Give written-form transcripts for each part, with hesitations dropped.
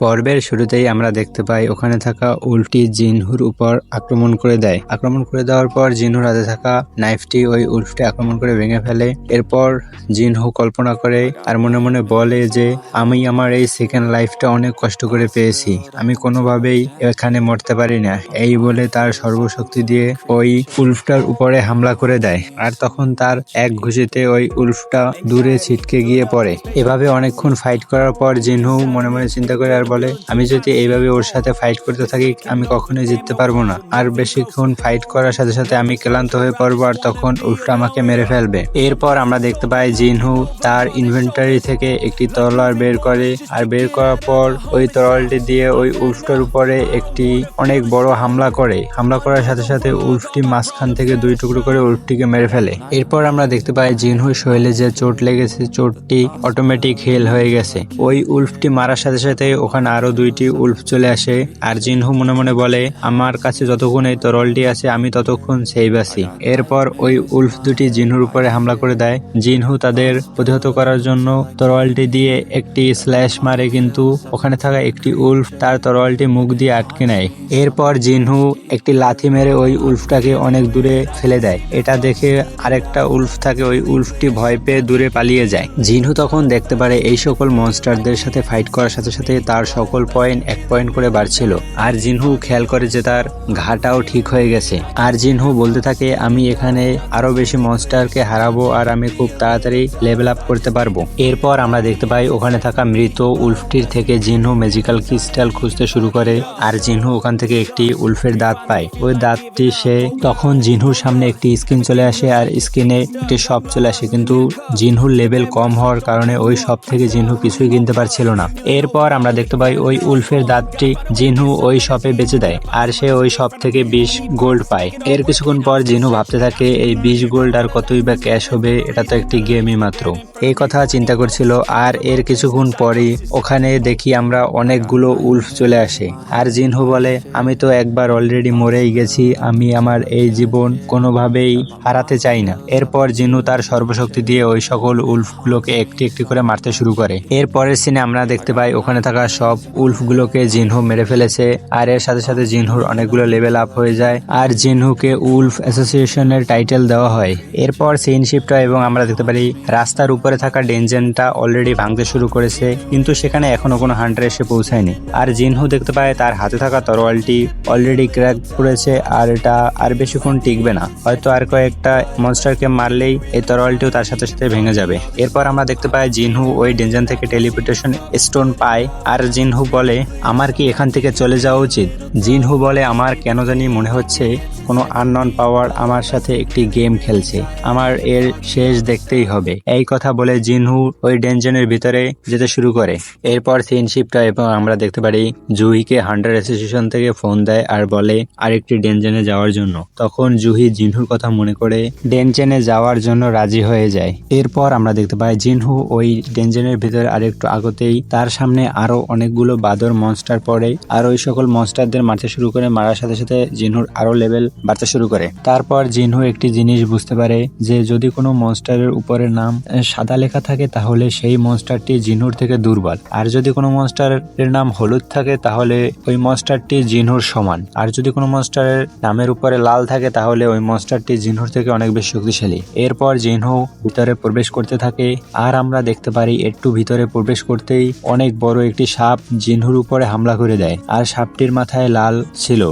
পর্বের শুরুতেই আমরা দেখতে পাই ওখানে থাকা উল্ফটি জিনহুর উপর আক্রমণ করে দেয়। আক্রমণ করে দেওয়ার পর জিনহুর হাতে থাকা নাইফটি ওই উল্ফটি আক্রমণ করে ভেঙে ফেলে। এরপর জিনহু কল্পনা করে আর মনে মনে বলে যে আমি আমার এই সেকেন্ড লাইফটা অনেক কষ্ট করে পেয়েছি, আমি কোনোভাবেই এখানে মরতে পারি না। এই বলে তার সর্বশক্তি দিয়ে ওই উল্ফটার উপরে হামলা করে দেয়। আর তখন তার এক ঘুষিতে ওই উল্ফটা দূরে ছিটকে গিয়ে পড়ে। এভাবে অনেকক্ষণ ফাইট করার পর জিনহু মনে মনে চিন্তা করে আর বলে আমি যদি এইভাবে ওর সাথে ফাইট করতে থাকি আমি কখনোই জিততে পারবো না। আর বেশিক্ষণ ফাইট করার সাথে সাথে আমি ক্লান্ত হয়ে পড়বো আর তখন উল্ফটা আমাকে মেরে ফেলবে। এরপর আমরা দেখতে পাই জিনহু তার ইনভেন্টরি থেকে একটি তলোয়ার বের করে আর বের করার পর ওই তলোয়ারটি দিয়ে ওই উল্ফটার উপরে একটি অনেক বড় হামলা করে। হামলা করার সাথে সাথে উল্ফটি মাঝখান থেকে দুই টুকরো করে উল্ফটিকে মেরে ফেলে। এরপর আমরা দেখতে পাই জিনহুর শরীরে যে চোট লেগেছে চোটটি অটোমেটিক হিল হয়ে গেছে। ওই উল্ফটি মারার সাথে সাথে ওখানে আরো দুইটি উল্ফ চলে আসে আর জিনহু মনে মনে বলে আমার কাছে যতক্ষণ এই তরলটি আছে আমি ততক্ষণ সেভ আছি। এরপর ওই উল্ফ দুটি জিনহুর উপরে হামলা করে দেয়। জিনহু তাদের প্রতিহত করার জন্য তরোয়ালটি দিয়ে একটি স্ল্যাশ মারে, কিন্তু ওখানে থাকা একটি উল্ফ তার তরোয়ালটি মুখ দিয়ে আটকে নেয়। এরপর জিনহু একটি লাথি মেরে ওই উল্ফটাকে অনেক দূরে ফেলে দেয়। এটা দেখে আরেকটা উল্ফ থাকে, ওই উল্ফটি ভয় পেয়ে দূরে পালিয়ে যায়। জিনহু তখন দেখতে পারে এই সকল মনস্টারদের সাথে ফাইট করার সাথে সাথে তার সকল পয়েন্ট 1 পয়েন্ট করে বাড়ছিল। আর জিনহু খেয়াল করে যে তার ঘাটাও ঠিক হয়ে গেছে। আর জিনহু বলতে থাকে আমি এখানে আরো বেশি মনস্টারকে হারাবো আর আমি খুব তাড়াতাড়ি লেভেল আপ করতে পারবো। এরপর আমরা দেখতে পাই ওখানে থাকা মৃত উল্ফটির থেকে জিনহু ম্যাজিক্যাল ক্রিস্টাল খুঁজতে শুরু করে আর জিনহু ওখান থেকে একটি উল্ফের দাঁত পায়। ওই দাঁতটি সে তখন জিনহুর সামনে একটি স্ক্রিন চলে আসে আর স্ক্রিনে একটি শপ চলে আসে, কিন্তু জিনহুর লেভেল কম হওয়ার কারণে ওই শপ থেকে জিনহু কিছুই কিনতে পারছিল না। এরপর আমরা দেখতে পাই ওই উল্ফের দাঁতটি জিনহু ওই শপে বেচে দেয় আর সে ওই শপ থেকে 20 গোল্ড পায়। এর কিছুক্ষণ পর জিনহু ভাবতে থাকে এই 20 গোল্ড আর কতই বা ক্যাশ হবে, এটা তো একটি গেমই মাত্র। এই কথা চিন্তা করছিল আর এর কিছুক্ষণ পরই ওখানে দেখি আমরা অনেকগুলো উল্ফ চলে আসে আর জিনহু বলে আমি তো একবার অলরেডি মরেই গেছি, আমি আমার এই জীবন কোনোভাবেই হারাতে চাই না। এরপর জিনহু তার সর্বশক্তি দিয়ে ওই সকল উল্ফগুলোকে একটি একটি করে মারতে শুরু করে। এর পরের সিনে আমরা দেখতে পাই ওখানে থাকা সব উল্ফগুলোকে জিনহু মেরে ফেলেছে আর এর সাথে সাথে জিনহুর অনেকগুলো লেভেল আপ হয়ে যায় আর জিনহুকে উল্ফ অ্যাসোসিয়েশনের টাইটেল দেওয়া হয়। এরপর সিন শিফট হয় এবং আমরা দেখতে পারি রাস্তার উপরে থাকা ডেনজেনটা অলরেডি ভাঙতে শুরু করেছে, কিন্তু সেখানে এখনো কোনো হান্টার এসে পৌঁছায়নি। আর জিনহু দেখতে পায় তার হাতে থাকা তরোয়ালটি অলরেডি ক্র্যাক করেছে আর এটা আর বেশিক্ষণ টিকবে না, হয়তো আর কয়েকটা মনস্টারকে মারলেই এই তরোয়ালটিও তার সাথে সাথে ভেঙে যাবে। এরপর আমরা দেখতে পাই জিনহু ওই ডেনজেন থেকে টেলিপোর্টেশন স্টোন পায় আর জিনহু বলে আমার কি এখান থেকে চলে যাওয়া উচিত। জিনহু বলে আমার কেন জানি মনে হচ্ছে কোনো আননন পাওয়ার আমার সাথে একটি গেম খেলছে, আমার এর শেষ দেখতেই হবে। এই কথা বলে জিনহু ওই ডেনজেনের ভিতরে যেতে শুরু করে। এরপর সিন শিফট হয় এবং আমরা দেখতে পারি জুহিকে হান্টার অ্যাসোসিয়েশন থেকে ফোন দেয় আর বলে আরেকটি ডেনজেনে যাওয়ার জন্য। তখন জুহি জিনহুর কথা মনে করে ডেনজেনে যাওয়ার জন্য রাজি হয়ে যায়। এরপর আমরা দেখতে পাই জিনহু ওই ডেনজেনের ভিতরে আরেকটু আগতেই তার সামনে আরো অনেকগুলো বাদর মনস্টার পড়ে আর ওই সকল মনস্টারদের মারতে শুরু করে। মারার সাথে সাথে জিনহুর আরো লেভেল বাড়তে শুরু করে। তারপর জিনহু একটি জিনিস বুঝতে পারে যে যদি কোনো মনস্টারের উপরে নাম সাদা লেখা থাকে তাহলে সেই মনস্টারটি জিনহুর থেকে দুর্বল, আর যদি কোনো মনস্টারের নাম হলুদ থাকে তাহলে ওই মনস্টারটি জিনহুর সমান, আর যদি কোনো মনস্টারের নামের উপরে লাল থাকে তাহলে ওই মনস্টারটি জিনহুর থেকে অনেক বেশি শক্তিশালী। এরপর জিনহু ভিতরে প্রবেশ করতে থাকে আর আমরা দেখতে পারি একটু ভিতরে প্রবেশ করতেই অনেক বড় একটি সাপ জিনহুর উপরে হামলা করে দেয় আর সাপটির মাথায় লাল ছিল,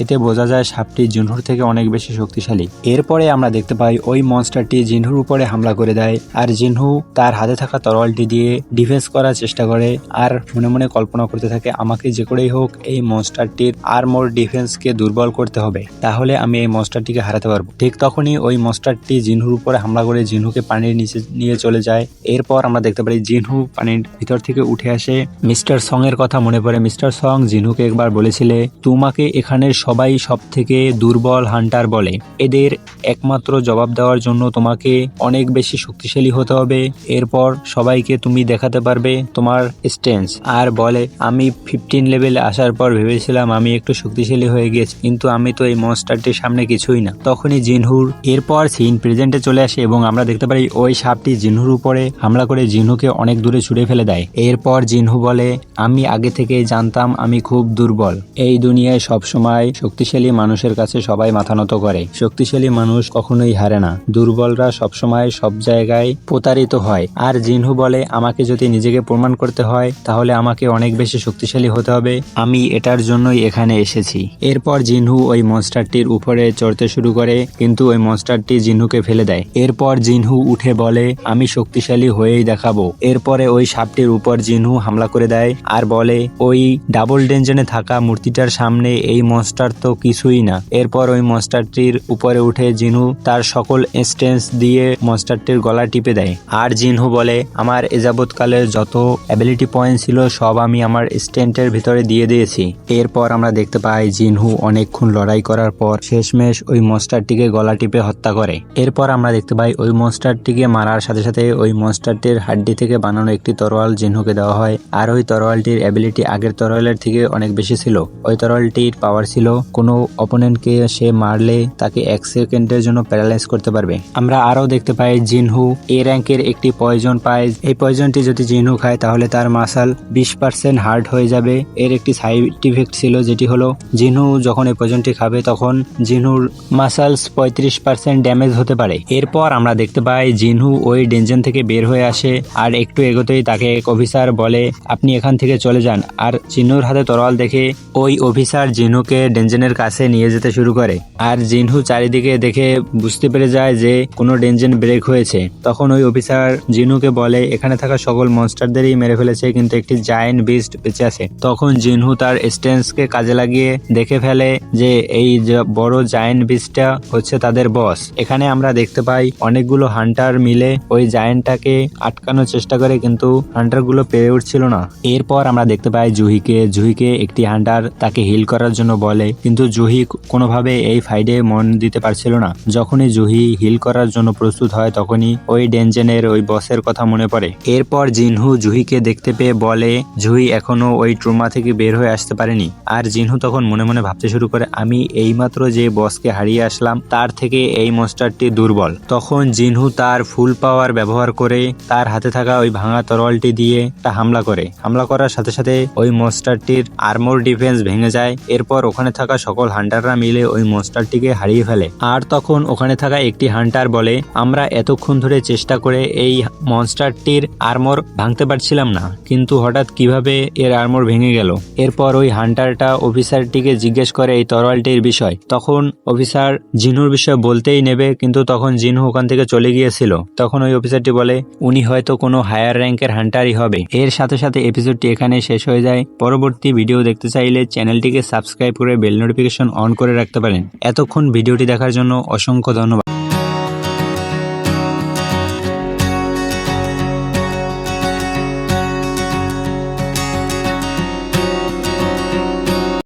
এতে বোঝা যায় সাপটি জিনহুর থেকে অনেক বেশি শক্তিশালী। এরপরে আমরা দেখতে পাই ওই মনস্টারটি জিনহুর উপরে হামলা করে দেয় আর জিনহু তার হাতে থাকা তরোয়ালটি দিয়ে ডিফেন্স করার চেষ্টা করে আর মনে মনে কল্পনা করতে থাকে আমাকে যে করেই হোক এই মনস্টারটির আর্মর ডিফেন্সকে দুর্বল করতে হবে, তাহলে আমি এই মনস্টারটিকে হারাতে পারবো। ঠিক তখনই ওই মনস্টারটি জিনহুর উপরে হামলা করে জিনহুকে পানির নিচে নিয়ে চলে যায়। এরপর আমরা দেখতে পারি জিনহু পানির ভিতর থেকে উঠে আসে। মিস্টার সং এর কথা মনে পড়ে। মিস্টার সং জিনহুকে একবার বলেছিলে তোমাকে এখানের সবাই সবথেকে দুর্বল হান্টার বলে। এদের একমাত্র জবাব দেওয়ার জন্য তোমাকে অনেক বেশি শক্তিশালী হতে হবে। এরপর সবাইকে তুমি দেখাতে পারবে তোমার স্ট্রেংথ। আর বলে আমি 15 লেভেলে আসার পর ভেবেছিলাম আমি একটু শক্তিশালী হয়ে গেছি, কিন্তু আমি তো এই মনস্টারটির সামনে কিছুই না। তখনই জিনহুর এরপর সিন প্রেজেন্টে চলে আসে এবং আমরা দেখতে পারি ওই সাপটি জিনহুর উপরে হামলা করে জিনহুকে অনেক দূরে ছুড়ে ফেলে দেয়। এরপর জিনহু বলে আমি আগে থেকেই জানতাম আমি খুব দুর্বল। এই দুনিয়ায় সবসময় শক্তিশালী মানুষের কাছে সবাই মাথা নত করে। শক্তিশালী মানুষ কখনোই হারে না, দুর্বলরা সবসময় সব জায়গায় প্রতারিত হয়। আর জিনহু বলে আমাকে যদি নিজেকে প্রমাণ করতে হয় তাহলে আমাকে অনেক বেশি শক্তিশালী হতে হবে, আমি এটার জন্যই এখানে এসেছি। এরপর জিনহু ওই মনস্টারটির উপরে চড়তে শুরু করে, কিন্তু ওই মনস্টারটি জিনহুকে ফেলে দেয়। এরপর জিনহু উঠে বলে আমি শক্তিশালী হয়েই দেখাবো। এরপরে ওই সাপটির উপর জিনহু হামলা করে দেয় আর বলে ওই ডাবল ডেঞ্জনে থাকা মূর্তিটার সামনে এই মনস্টার তো কিছুই না। এরপর ওই মনস্টারটির উপরে উঠে জিনহু তার সকল স্ট্রেংথ দিয়ে মনস্টারটির গলা টিপে দেয়। আর জিনহু বলে আমার এযাবৎকালের যত অ্যাবিলিটি পয়েন্ট ছিল সব আমি আমার স্ট্রেংথের ভিতরে দিয়ে দিয়েছি। এরপর আমরা দেখতে পাই জিনহু অনেকক্ষণ লড়াই করার পর শেষমেশ ওই মনস্টারটিকে গলা টিপে হত্যা করে। এরপর আমরা দেখতে পাই ওই মনস্টারটিকে মারার সাথে সাথে ওই মনস্টারটির হাড্ডি থেকে বানানো একটি তরোয়াল জিনহুকে দেওয়া হয়। আর ওই তরোয়ালটির অ্যাবিলিটি আগের তরোয়ালের থেকে অনেক বেশি ছিল। ওই তরোয়ালটির পাওয়ার ছিল কোনো অপোনেন্টকে সে মারলে তাকে 1 সেকেন্ডের জন্য প্যারালাইজ করতে পারবে। আমরা আরো দেখতে পাই জিনহু এ র্যাঙ্কের একটি পয়জন পায়। এই পয়জনটি যদি জিনহু খায় তাহলে তার মাসাল 20% হার্ড হয়ে যাবে। এর একটি সাইড ইফেক্ট ছিল যেটি হলো জিনহু যখন এই পয়জনটি খাবে তখন জিনহুর মাসালস 35% ড্যামেজ হতে পারে। এরপর আমরা দেখতে পাই জিনহু ওই ডেঞ্জন থেকে বের হয়ে আসে আর একটু এগোতেই তাকে এক অফিসার বলে আপনি এখান থেকে চলে যান। আর জিনহুর হাতে তরোয়াল দেখে ওই অফিসার জিনহুকে ডেঞ্জনের কাছে নিয়ে যেতে শুরু করে। আর জিনহু চারিদিকে দেখে বুঝতে পেরে যায় যে কোনো ডেঞ্জন ব্রেক হয়েছে। তখন ওই অফিসার জিনহুকে বলে এখানে থাকা সকল মনস্টারদেরই মেরে ফেলেছে কিন্তু একটি জায়ান্ট বিস্ট বেঁচে আছে। তখন জিনহু তার স্ট্রেংথকে কাজে লাগিয়ে দেখে ফেলে যে এই বড় জায়ান্ট বিস্টটা হচ্ছে তাদের বস। এখানে আমরা দেখতে পাই অনেকগুলো হান্টার মিলে ওই জায়ান্টটাকে আটকানোর চেষ্টা করে, কিন্তু হান্টারগুলো পেরে উঠছিল না। এরপর আমরা দেখতে পাই জুহিকে একটি হান্টার তাকে হিল করার জন্য বলে, কিন্তু জুহি কোনোভাবে এই ফাইটে মন দিতে পারছিল না। যখনই জুহি হিল করার জন্য প্রস্তুত হয় তখনই ওই ডেঞ্জনের ওই বসের কথা মনে পড়ে। এরপর জিনহু জুহিকে দেখতে পেয়ে বলে জুহি এখনো ওই ট্রমা থেকে বের হয়ে আসতে পারেনি। আর জিনহু তখন মনে মনে ভাবতে শুরু করে আমি এইমাত্র যে বসকে হারিয়ে আসলাম তার থেকে এই মনস্টারটি দুর্বল। তখন জিনহু তার ফুল পাওয়ার ব্যবহার করে তার হাতে থাকা ওই ভাঙা তরোয়ালটি দিয়ে তা হামলা করার সাথে সাথে ওই মনস্টারটির আর্মর ডিফেন্স ভেঙে যায়। এরপর ওখানে থাকা সকল হান্টাররা মিলে ওই মনস্টারটিকে হারিয়ে ফেলে। আর তখন ওখানে থাকা একটি হান্টার বলে আমরা এতক্ষণ ধরে চেষ্টা করে এই মনস্টারটির আর্মর ভাঙতে পারছিলাম না, কিন্তু হঠাৎ কিভাবে এর আর্মর ভেঙে গেল। এরপর ওই হান্টারটা অফিসারটিকে জিজ্ঞেস করে এই তরোয়ালটির বিষয়। তখন অফিসার জিনহুর বিষয় বলতেই নেবে, কিন্তু তখন জিনহু ওখান থেকে চলে গিয়েছিল। তখন ওই অফিসারটি বলে উনি হয়তো কোনো হায়ার র্যাঙ্কের হান্টারই হবে। এর সাথে সাথে এপিসোডটি এখানে শেষ হয়ে যায়। পরবর্তী ভিডিও দেখতে চাইলে চ্যানেলটিকে সাবস্ক্রাইব করে বেল নোটিফিকেশন অন করে রাখতে পারেন। এতক্ষণ ভিডিওটি দেখার জন্য অসংখ্য ধন্যবাদ।